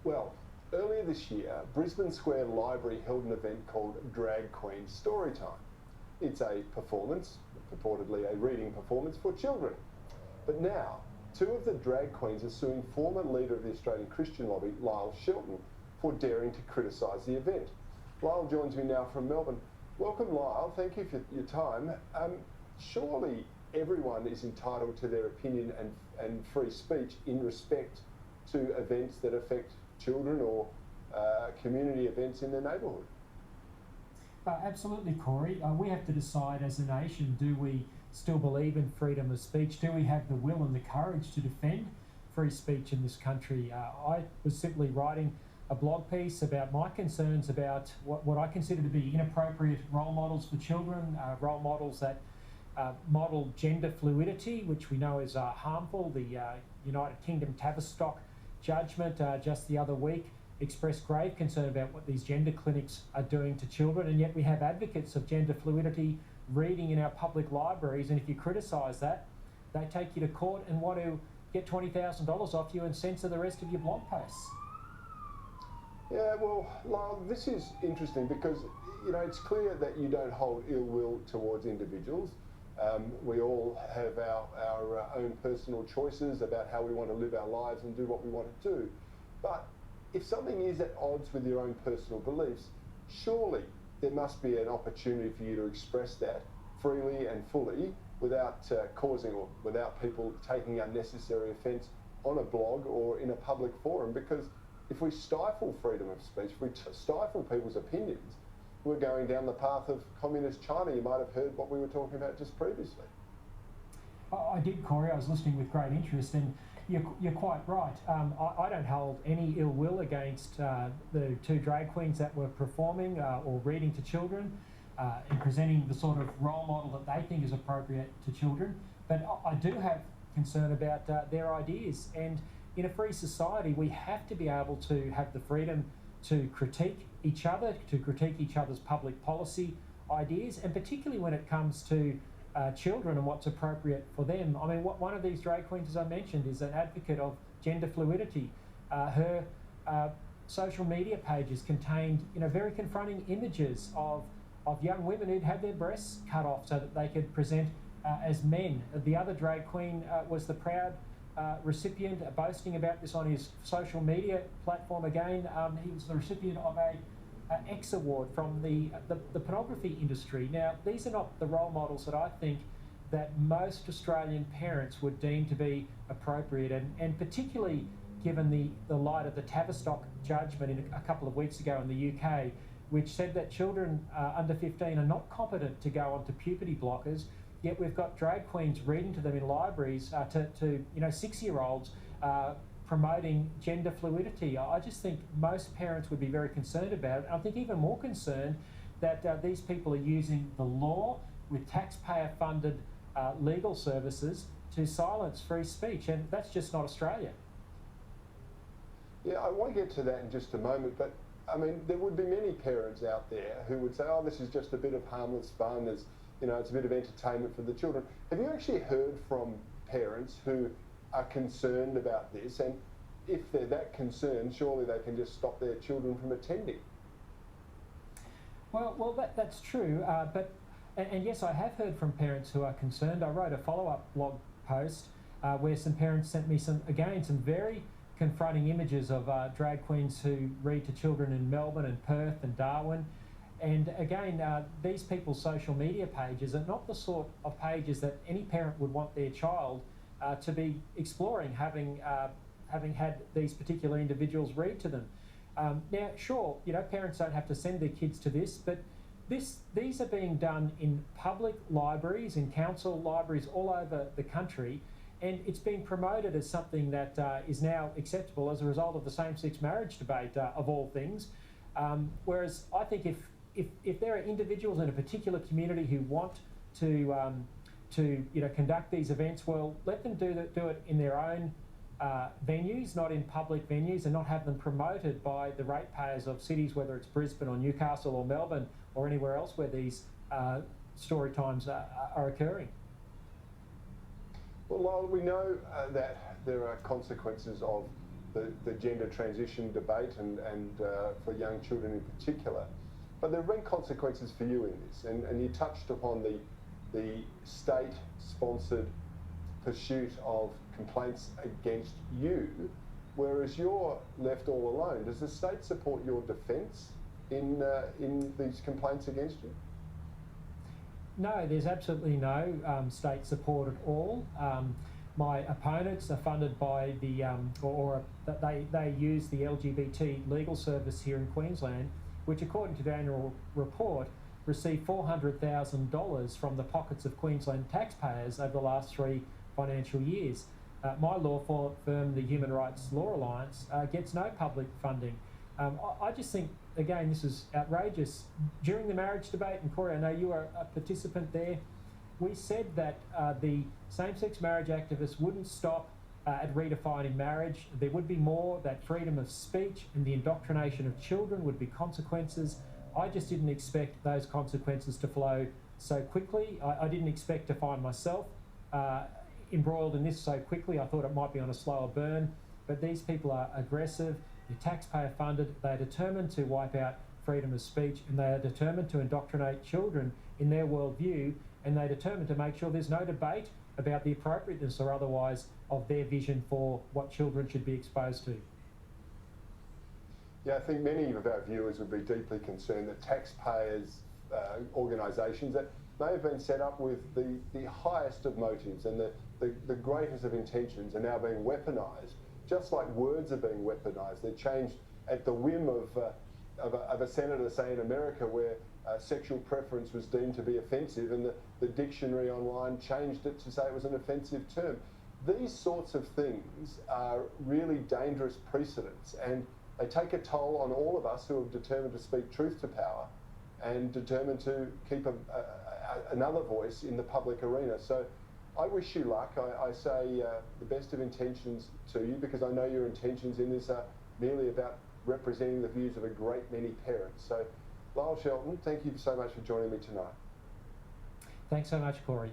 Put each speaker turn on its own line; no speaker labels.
Well, earlier this year, Brisbane Square Library held an event called Drag Queen Storytime. It's a performance, purportedly a reading performance for children. But now, two of the drag queens are suing former leader of the Australian Christian lobby, Lyle Shelton, for daring to criticise the event. Lyle joins me now from Melbourne. Welcome, Lyle. Thank you for your time. Surely everyone is entitled to their opinion and free speech in respect to events that affect children or community events in their neighbourhood.
Absolutely, Cory. We have to decide as a nation, do we still believe in freedom of speech? Do we have the will and the courage to defend free speech in this country? I was simply writing a blog piece about my concerns about what I consider to be inappropriate role models for children, role models that model gender fluidity, which we know is harmful. The United Kingdom Tavistock judgment just the other week expressed grave concern about what these gender clinics are doing to children, and yet we have advocates of gender fluidity reading in our public libraries, and if you criticise that, they take you to court and want to get $20,000 off you and censor the rest of your blog posts.
Yeah, well, Lyle, this is interesting because, it's clear that you don't hold ill will towards individuals. We all have our own personal choices about how we want to live our lives and do what we want to do. But if something is at odds with your own personal beliefs, surely there must be an opportunity for you to express that freely and fully without causing or without people taking unnecessary offence on a blog or in a public forum, because if we stifle freedom of speech, if we stifle people's opinions, we're going down the path of communist China. You might have heard what we were talking about just previously.
I did, Cory. I was listening with great interest, and you're quite right. I don't hold any ill will against the two drag queens that were performing or reading to children and presenting the sort of role model that they think is appropriate to children. But I do have concern about their ideas. And in a free society, we have to be able to have the freedom to critique each other, to critique each other's public policy ideas, and particularly when it comes to children and what's appropriate for them. I mean, one of these drag queens, as I mentioned, is an advocate of gender fluidity. Her social media pages contained, very confronting images of young women who'd had their breasts cut off so that they could present as men. The other drag queen was the proud recipient, boasting about this on his social media platform again. He was the recipient of a X award from the pornography industry. Now, these are not the role models that I think that most Australian parents would deem to be appropriate, and particularly given the light of the Tavistock judgment a couple of weeks ago in the UK, which said that children under 15 are not competent to go onto puberty blockers, yet we've got drag queens reading to them in libraries to 6-year-olds promoting gender fluidity. I just think most parents would be very concerned about it. I think even more concerned that these people are using the law with taxpayer-funded legal services to silence free speech, and that's just not Australia.
Yeah, I want to get to that in just a moment, but I mean, there would be many parents out there who would say, oh, this is just a bit of harmless fun, it's a bit of entertainment for the children. Have you actually heard from parents who are concerned about this, and if they're that concerned, surely they can just stop their children from attending?
Well, that's true, and yes, I have heard from parents who are concerned. I wrote a follow-up blog post where some parents sent me some very confronting images of drag queens who read to children in Melbourne and Perth and Darwin. And again, these people's social media pages are not the sort of pages that any parent would want their child to be exploring, having had these particular individuals read to them. Now, sure, parents don't have to send their kids to this, but these are being done in public libraries, in council libraries all over the country, and it's being promoted as something that is now acceptable as a result of the same-sex marriage debate, of all things. Whereas I think if there are individuals in a particular community who want to conduct these events, well, let them do it in their own venues, not in public venues, and not have them promoted by the ratepayers of cities, whether it's Brisbane or Newcastle or Melbourne or anywhere else where these story times are occurring.
Well, Lyle, we know that there are consequences of the gender transition debate and for young children in particular. But there have been consequences for you in this, and you touched upon the state-sponsored pursuit of complaints against you, whereas you're left all alone. Does the state support your defence in these complaints against you?
No, there's absolutely no state support at all. My opponents are funded by the, they use the LGBT legal service here in Queensland, which according to the annual report received $400,000 from the pockets of Queensland taxpayers over the last 3 financial years. My law firm, the Human Rights Law Alliance, gets no public funding. I just think, again, this is outrageous. During the marriage debate, and Cory, I know you were a participant there, we said that the same-sex marriage activists wouldn't stop at redefining marriage. There would be more, that freedom of speech and the indoctrination of children would be consequences. I just didn't expect those consequences to flow so quickly. I didn't expect to find myself embroiled in this so quickly. I thought it might be on a slower burn, but these people are aggressive, they're taxpayer funded, they're determined to wipe out freedom of speech, and they are determined to indoctrinate children in their worldview, and they're determined to make sure there's no debate about the appropriateness or otherwise of their vision for what children should be exposed to.
Yeah, I think many of our viewers would be deeply concerned that taxpayers' organisations that may have been set up with the highest of motives and the greatest of intentions are now being weaponised, just like words are being weaponised. They're changed at the whim of a senator, say in America, where sexual preference was deemed to be offensive, and the dictionary online changed it to say it was an offensive term. These sorts of things are really dangerous precedents, and they take a toll on all of us who are determined to speak truth to power and determined to keep another voice in the public arena. So I wish you luck. I say the best of intentions to you, because I know your intentions in this are merely about representing the views of a great many parents. So Lyle Shelton, thank you so much for joining me tonight.
Thanks so much, Cory.